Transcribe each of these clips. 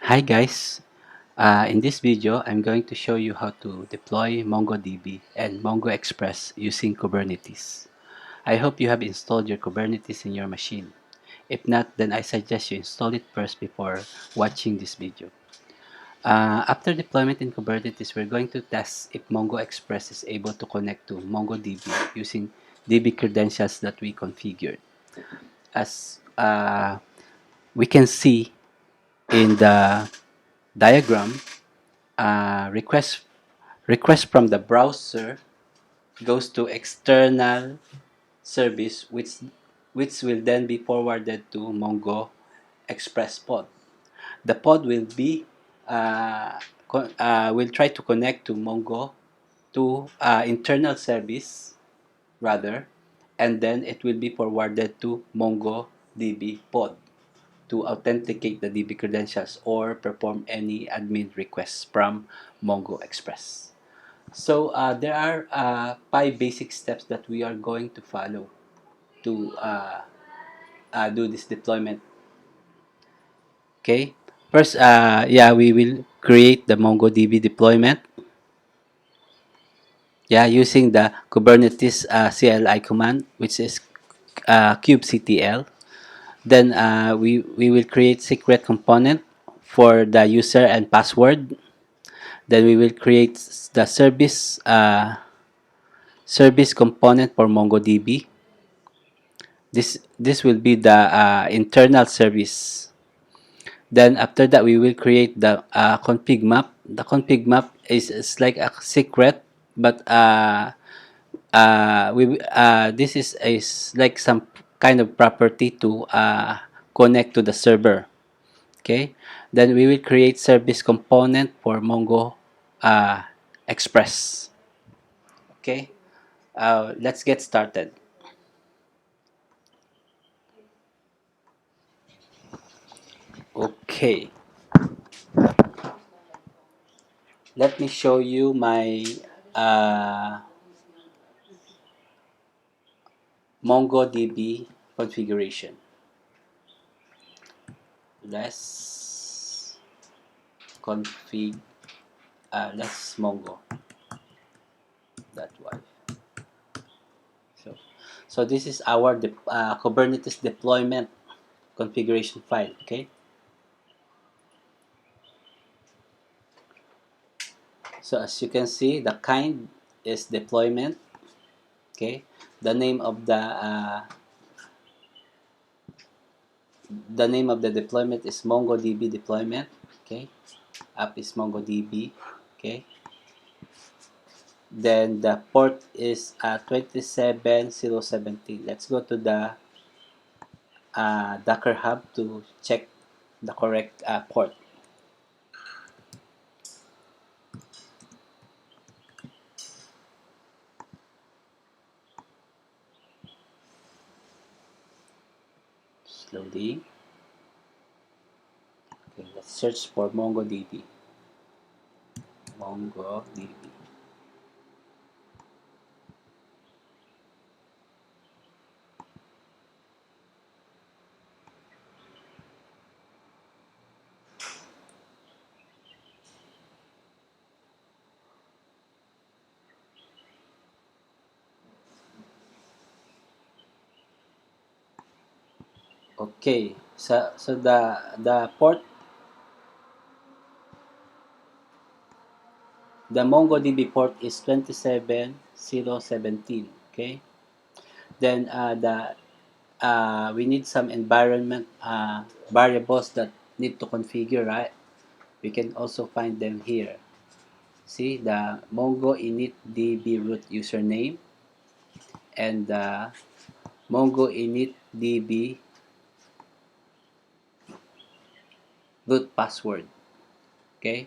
Hi guys, in this video I'm going to show you how to deploy MongoDB and MongoExpress using Kubernetes. I hope you have installed your Kubernetes in your machine. If not, then I suggest you install it first before watching this video. After deployment in Kubernetes, we're going to test if MongoExpress is able to connect to MongoDB using DB credentials that we configured. As we can see in the diagram, request from the browser goes to external service, which will then be forwarded to Mongo Express pod. The pod will try to connect to Mongo to internal service rather, and then it will be forwarded to MongoDB pod to authenticate the DB credentials or perform any admin requests from Mongo Express. So there are five basic steps that we are going to follow to do this deployment. Okay. First, we will create the MongoDB deployment. Yeah, using the Kubernetes CLI command, which is kubectl. Then we will create secret component for the user and password. Then we will create the service component for MongoDB. This will be the internal service. Then after that, we will create the config map. The config map is like a secret, but this is like some kind of property to connect to the server. Okay. Then we will create service component for Mongo Express. Okay. Let's get started. Okay. Let me show you my uh, MongoDB configuration. Let's config. Let's Mongo. That one. So, so this is our Kubernetes deployment configuration file. Okay. So as you can see, the kind is deployment. Okay. The name of the deployment is MongoDB deployment. Okay. App is MongoDB. Okay. Then the port is 27017. Let's go to the Docker Hub to check the correct port. Slowly. Okay, let's search for MongoDB. MongoDB. Okay, so the port, the MongoDB port is 27017. Okay, then we need some environment variables that need to configure, right? We can also find them here. See the Mongo init db root username and the Mongo init db root password. Okay,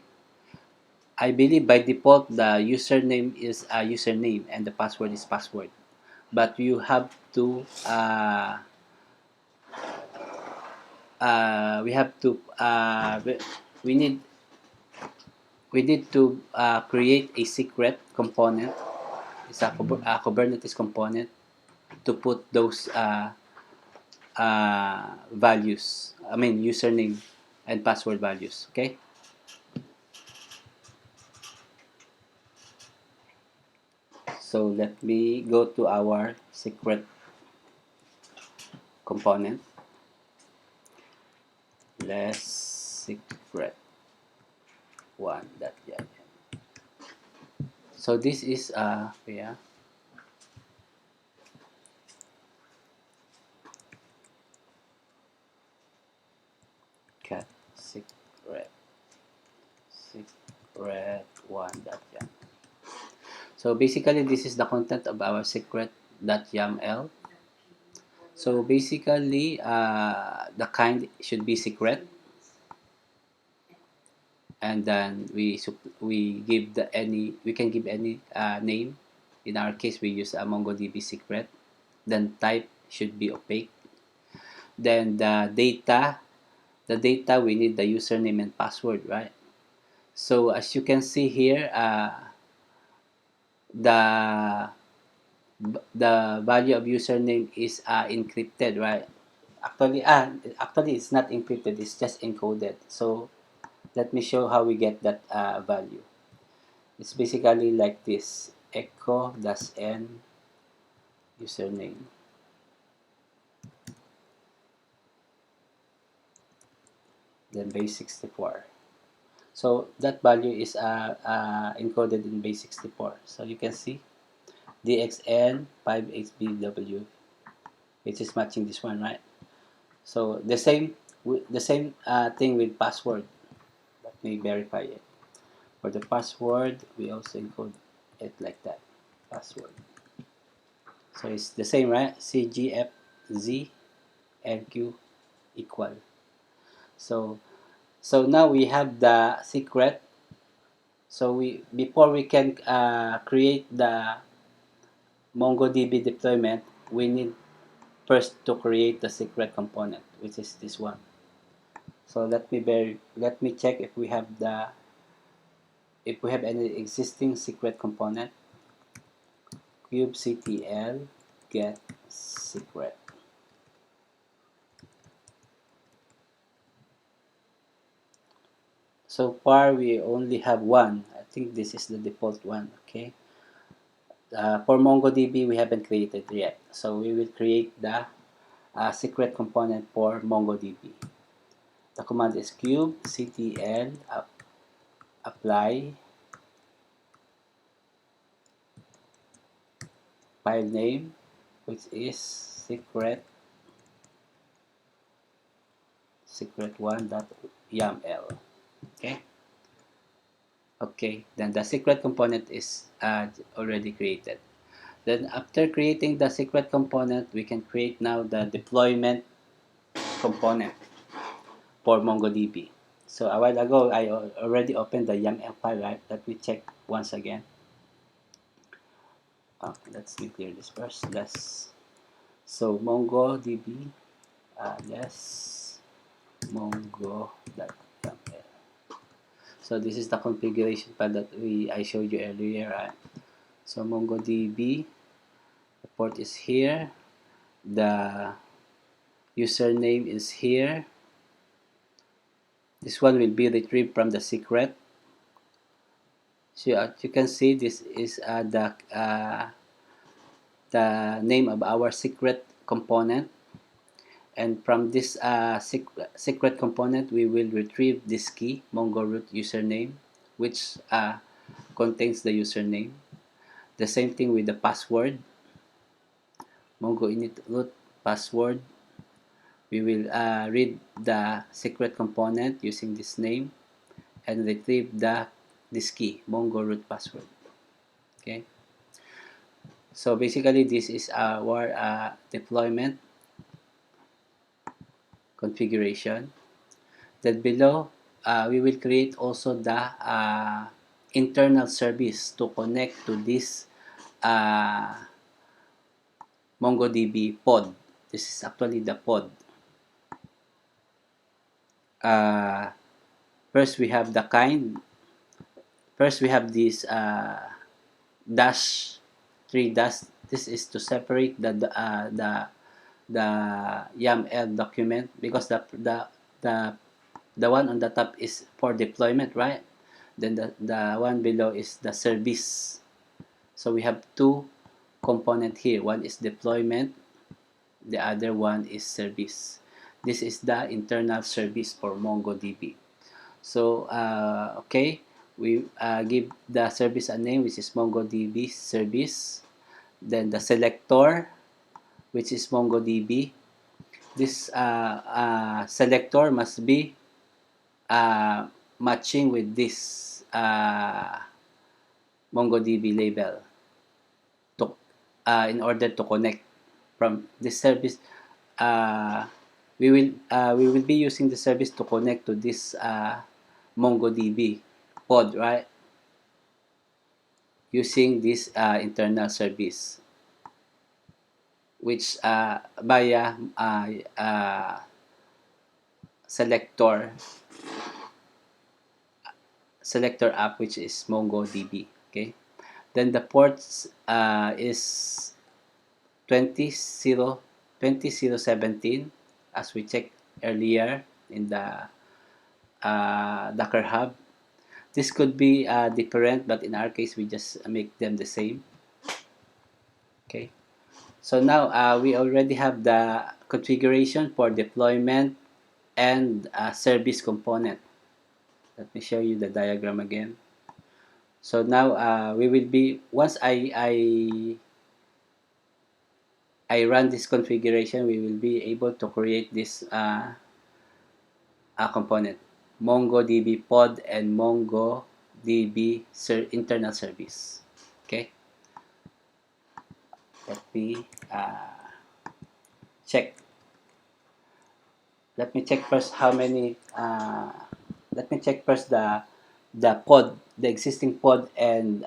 I believe by default the username is a username and the password is password, but you have to we have to we need to create a secret component. It's a Kubernetes component to put those values. I mean username and password values. Okay. So let me go to our secret component. Less secret one that yeah. So this is yeah, cat secret one that yeah. So basically this is the content of our secret.yaml. So basically the kind should be secret, and then we give the any we can give any name. In our case we use a MongoDB secret. Then type should be opaque. Then the data we need the username and password, right? So as you can see here, the the value of username is encrypted, right? Actually it's not encrypted, it's just encoded. So let me show how we get that value. It's basically like this: echo dash n username, then base 64. So that value is encoded in base 64. So you can see DXN 5HBW, which is matching this one, right? So the same thing with password. Let me verify it. For the password, we also encode it like that. Password. So it's the same, right? CGFZ NQ equal. So now we have the secret. So before we can create the MongoDB deployment, we need first to create the secret component, which is this one. So let me check if we have any existing secret component. kubectl get secret. So far we only have one. I think this is the default one. Okay. For MongoDB we haven't created yet, so we will create the secret component for MongoDB. The command is kubectl apply file name, which is secret1.yaml. Okay. Okay, then the secret component is already created. Then after creating the secret component, we can create now the deployment component for MongoDB. So a while ago, I already opened the YAML file, right? Let me check once again. Let me clear this first. So MongoDB, less mongo.yaml. So this is the configuration file that I showed you earlier, right? So MongoDB, the port is here, the username is here. This one will be retrieved from the secret. So you can see this is the name of our secret component, and from this secret component we will retrieve this key, Mongo root username, which contains the username. The same thing with the password, Mongo init root password. We will read the secret component using this name and retrieve this key, Mongo root password. Okay. So basically this is our deployment configuration. Then below, we will create also the internal service to connect to this uh, MongoDB pod. This is actually the pod. Uh, first we have the kind. First we have this dash, 3 dash. This is to separate the YAML document, because the the one on the top is for deployment, right? Then the one below is the service. So we have two component here. One is deployment, the other one is service. This is the internal service for MongoDB. So okay, we give the service a name, which is MongoDB service. Then the selector, which is MongoDB. This selector must be matching with this MongoDB label to, in order to connect from this service. Uh, we will be using the service to connect to this MongoDB pod, right? Using this internal service, which via selector app, which is MongoDB. Okay, then the ports is 20.0.17, as we checked earlier in the Docker Hub. This could be different, but in our case, we just make them the same. Okay, so now we already have the configuration for deployment and service component. Let me show you the diagram again. So now we will be, once I run this configuration, we will be able to create this component, MongoDB pod and MongoDB internal service. Okay, let me check. Let me check first how many. Let me check first the pod, the existing pod and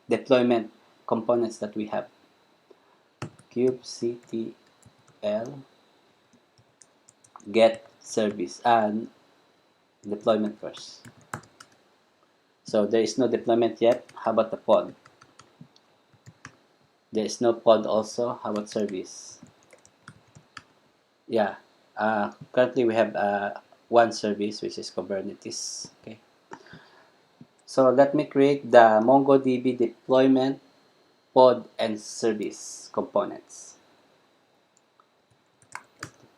deployment components that we have. kubectl get service and deployment first. So there is no deployment yet. How about the pod? There is no pod also. How about service? Yeah. Currently we have one service, which is Kubernetes. Okay. So let me create the MongoDB deployment, pod, and service components.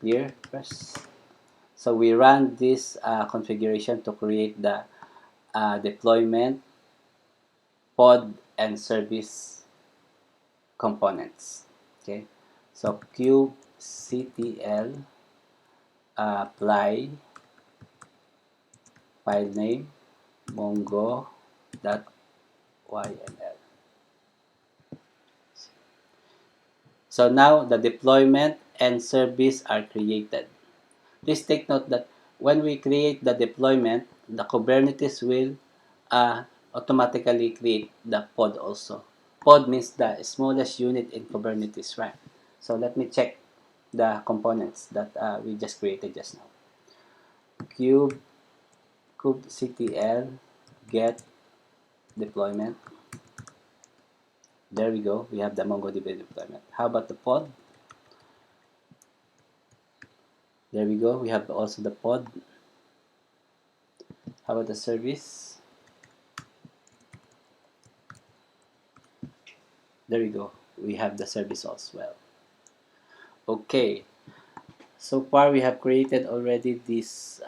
Clear first. So we run this configuration to create the deployment, pod, and service components. Okay. So kubectl apply file name mongo.yml. So now the deployment and service are created. Please take note that when we create the deployment, the Kubernetes will automatically create the pod also. Pod means the smallest unit in Kubernetes, right? So let me check the components that we just created just now. kubectl get deployment. There we go. We have the MongoDB deployment. How about the pod? There we go. We have also the pod. How about the service? There we go. We have the service as well. Okay. So far, we have created already this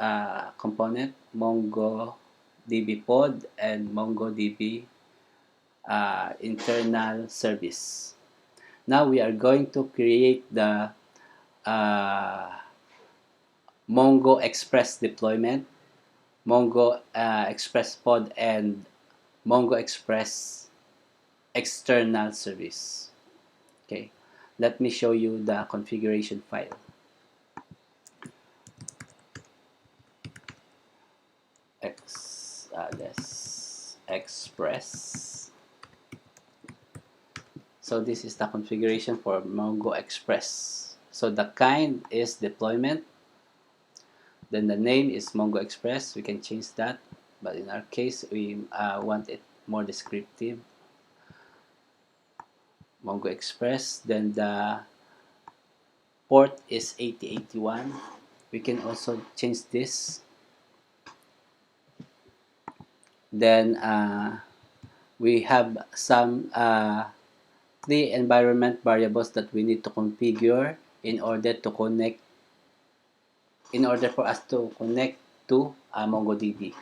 component, MongoDB pod and MongoDB internal service. Now we are going to create the MongoExpress deployment, MongoExpress pod, and MongoExpress external service. Okay, let me show you the configuration file. Let's express. So this is the configuration for MongoExpress. So the kind is deployment. Then the name is MongoExpress. We can change that, but in our case, we want it more descriptive. MongoExpress. Then the port is 8081. We can also change this Then we have some three environment variables that we need to configure in order to connect, in order for us to connect to MongoDB.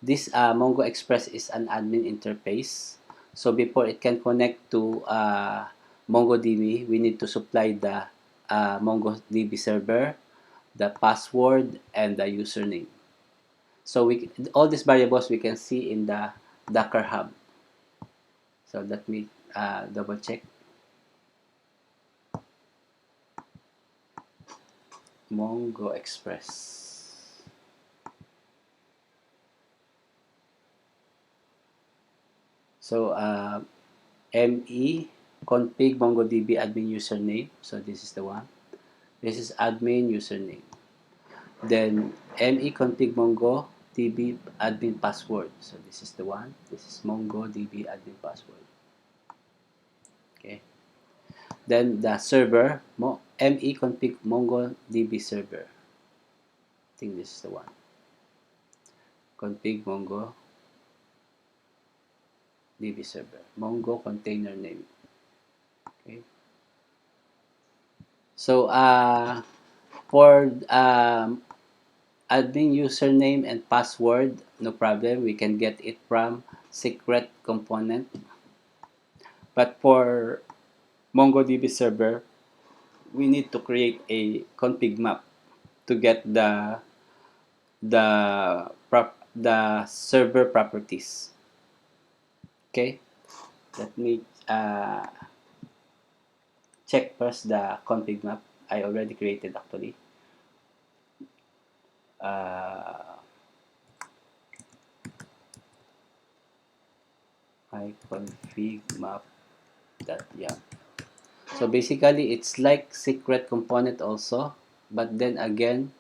This MongoExpress is an admin interface. So before it can connect to MongoDB, we need to supply the MongoDB server, the password, and the username. So all these variables we can see in the Docker Hub. So let me double check. MongoExpress. So me config MongoDB admin username. So this is the one. This is admin username. Then me config MongoDB admin password. So this is the one. This is MongoDB admin password. Okay. Then the server me config MongoDB server. I think this is the one. Config MongoDB server. Mongo container name. Okay. So for admin username and password, no problem. We can get it from secret component. But for MongoDB server, we need to create a config map to get the server properties. Okay, let me check first the config map. I already created actually. My config map that yeah. So basically, it's like secret component also, but then again,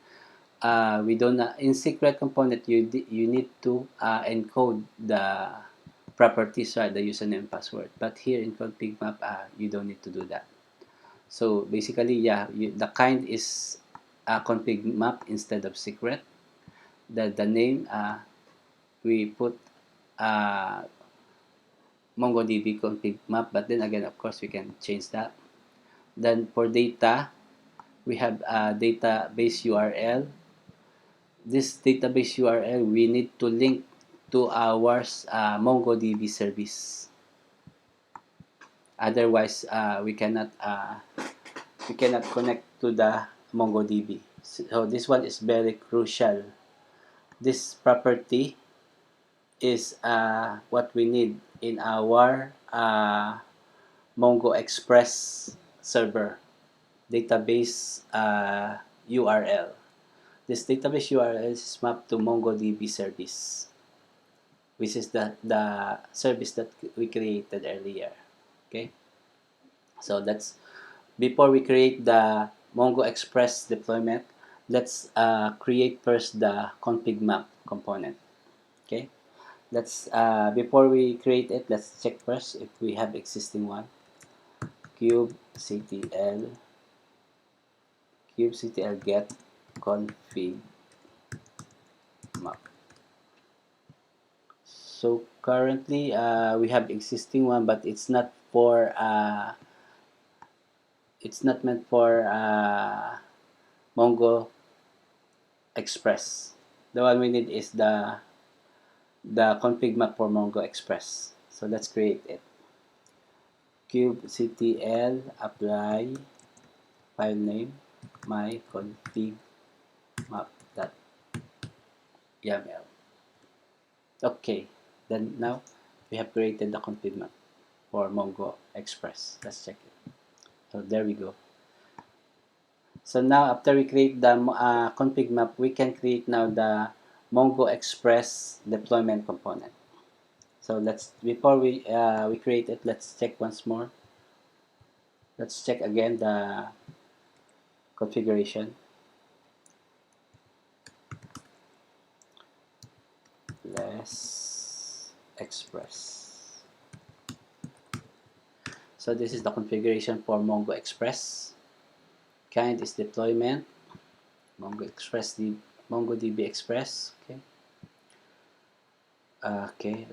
we don't in secret component you need to encode the properties, right, the username and password. But here in config map, you don't need to do that. So basically, yeah, the kind is config map instead of secret. The name we put MongoDB config map, but then again, of course, we can change that. Then for data, we have a database URL. This database URL we need to link to our MongoDB service. Otherwise, we cannot connect to the MongoDB. So this one is very crucial. This property is what we need in our MongoExpress server database URL. This database URL is mapped to MongoDB service, which is the service that we created earlier. Okay, so that's before we create the MongoExpress deployment. Let's create first the config map component. Okay, let's before we create it, let's check first if we have existing one. kubectl get config map. So currently we have existing one, but it's not for it's not meant for Mongo Express. The one we need is the config map for Mongo Express. So let's create it. kubectl apply file name my config map.yaml. Okay, then now we have created the config map for Mongo Express. Let's check it. So there we go. So now after we create the config map, we can create now the Mongo Express deployment component. So let's before we create it, let's check once more. Let's check again the configuration. Less Express. So this is the configuration for Mongo Express. Kind is deployment. MongoDB Express. Okay. Okay,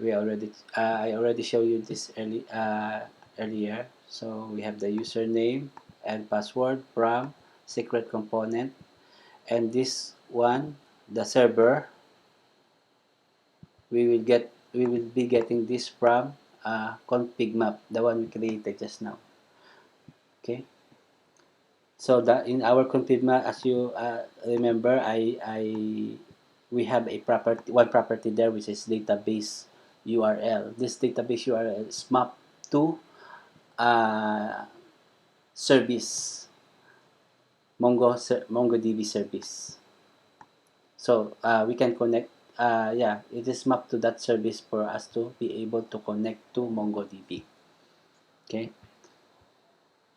I already showed you this earlier. So we have the username and password from secret component, and this one, the server, we will be getting this from config map, the one we created just now. Okay. So that in our config map, as you remember, we have a property, one property there, which is database URL. This database URL is mapped to uh, service, MongoDB service. So we can connect. Yeah, it is mapped to that service for us to be able to connect to MongoDB. Okay.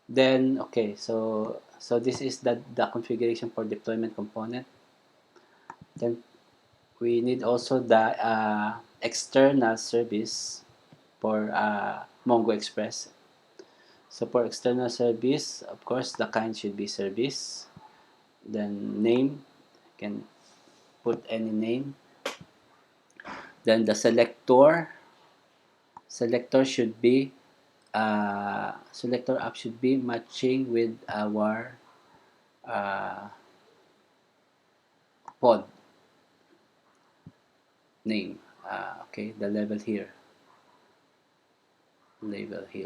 Then okay, so this is the configuration for deployment component. Then we need also the external service for MongoExpress. So for external service, of course, the kind should be service. Then name, you can put any name. Then the selector should be selector app should be matching with our uh, pod name. Okay, the label here,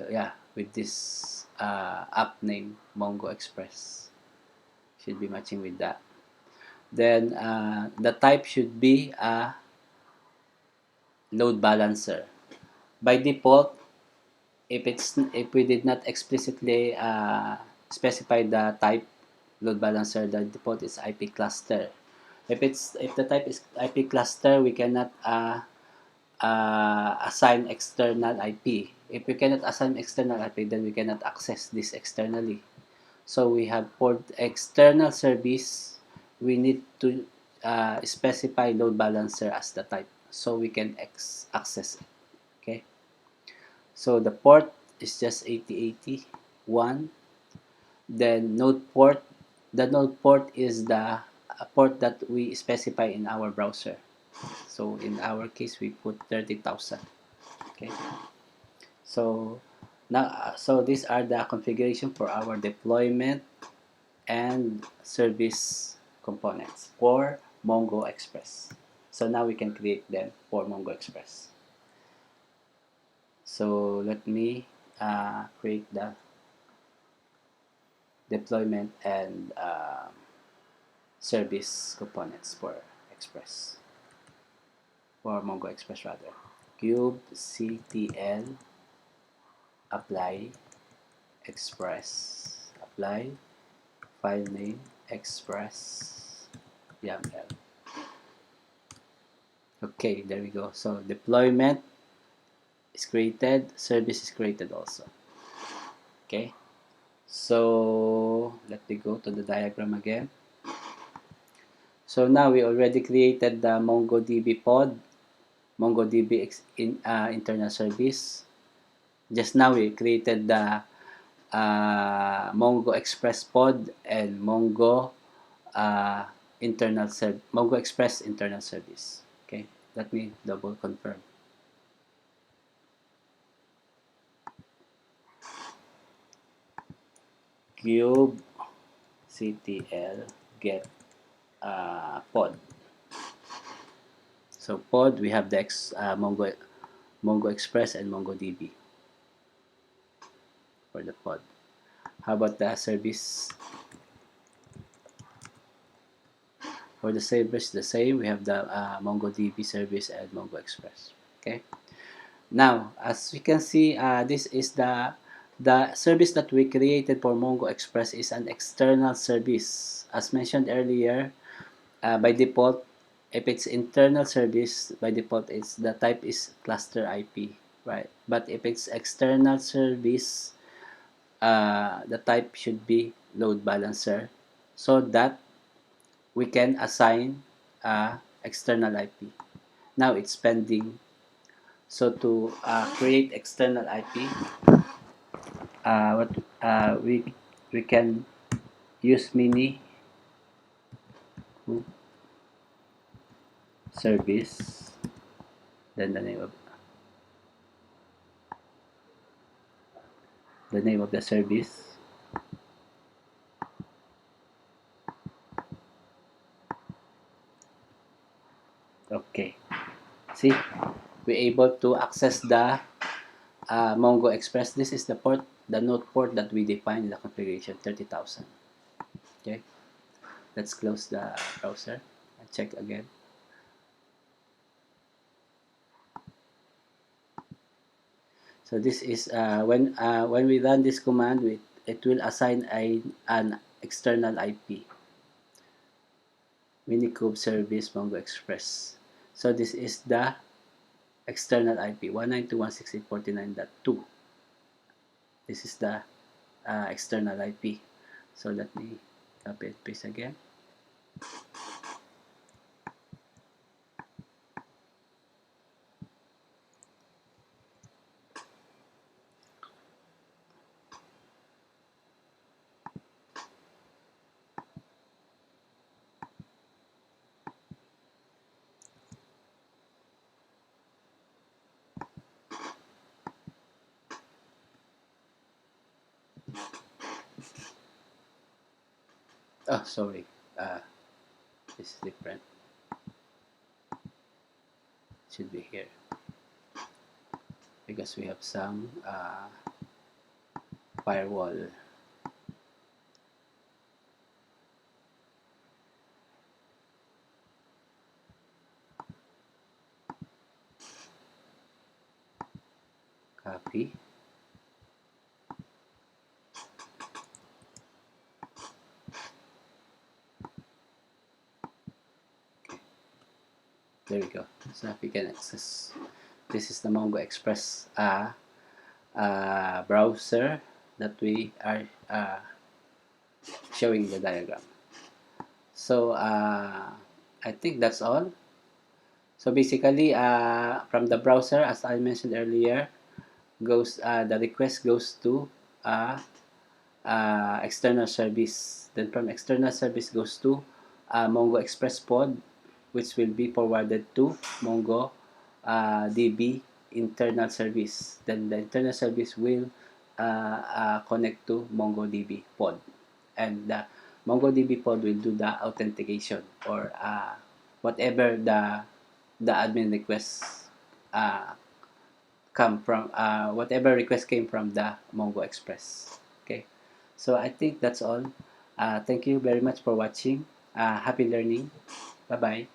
yeah, with this app name Mongo Express should be matching with that. Then the type should be a load balancer. By default, if we did not explicitly specify the type load balancer, the default is IP cluster. If the type is IP cluster, we cannot assign external IP. If we cannot assign external IP, then we cannot access this externally. So we have for external service, we need to specify load balancer as the type so we can access it. Okay. So the port is just 8080 Then the node port is the port that we specify in our browser. So in our case, we put 30,000. Okay. So now, so these are the configuration for our deployment and service components for MongoExpress. So now we can create them for MongoExpress. So let me create the deployment and service components for Express, for MongoExpress rather. kubectl apply express apply file name express YAML. Okay, there we go. So deployment is created, service is created also. Okay, so let me go to the diagram again. So now we already created the MongoDB pod, MongoDB internal service. Just now we created the MongoExpress pod and MongoExpress internal service. Okay, let me double confirm. kubectl get pod. So pod, we have the MongoExpress and MongoDB for the pod. How about the service? For the service, the same. We have the MongoDB service and MongoExpress. Okay. Now, as you can see, this is the service that we created for MongoExpress is an external service. As mentioned earlier, by default, if it's internal service, by default, it's the type is cluster IP, right? But if it's external service, the type should be load balancer, so that we can assign external IP. Now it's pending. So to create external IP, what we can use mini service then the name of the service. Okay. See, we're able to access the Mongo Express. This is the port, the node port that we defined in the configuration, 30,000. Okay. Let's close the browser and check again. So this is when we run this command, it will assign an external IP, Minikube service Mongo Express. So this is the external IP 192.168.49.2. This is the external IP. So let me copy and paste again. Oh, sorry. This is different. It should be here because we have some firewall. Copy. Okay. There we go. So we can access. This is the Mongo Express browser that we are showing the diagram. So I think that's all. So basically, from the browser, as I mentioned earlier, goes the request goes to external service. Then from external service goes to Mongo Express pod, which will be forwarded to Mongo DB internal service. Then the internal service will connect to MongoDB pod, and the MongoDB pod will do the authentication or whatever the admin requests come from whatever request came from the Mongo Express. Okay, so I think that's all. Thank you very much for watching. Happy learning. Bye bye.